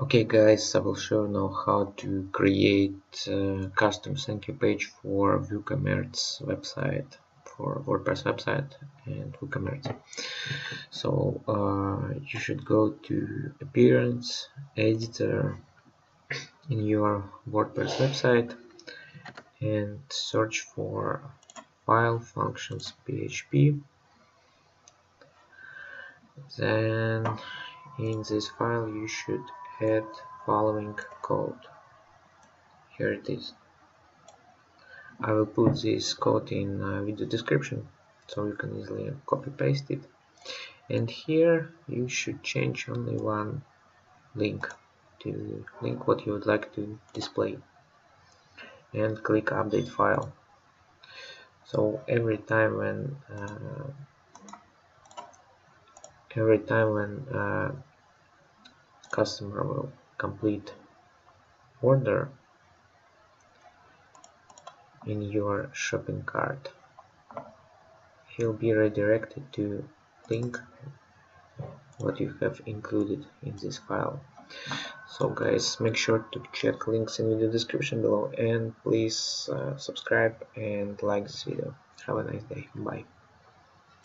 Okay guys, I will show now how to create a custom thank you page for WooCommerce website, for WordPress website and WooCommerce. So you should go to Appearance, Editor in your WordPress website and search for File Functions PHP. Then in this file you should add following code. Here it is. I will put this code in video description so you can easily copy paste it, and here you should change only one link to link what you would like to display and click update file. So every time when customer will complete order in your shopping cart, he'll be redirected to link what you have included in this file. So guys, make sure to check links in the description below, and please subscribe and like this video. Have a nice day. Bye.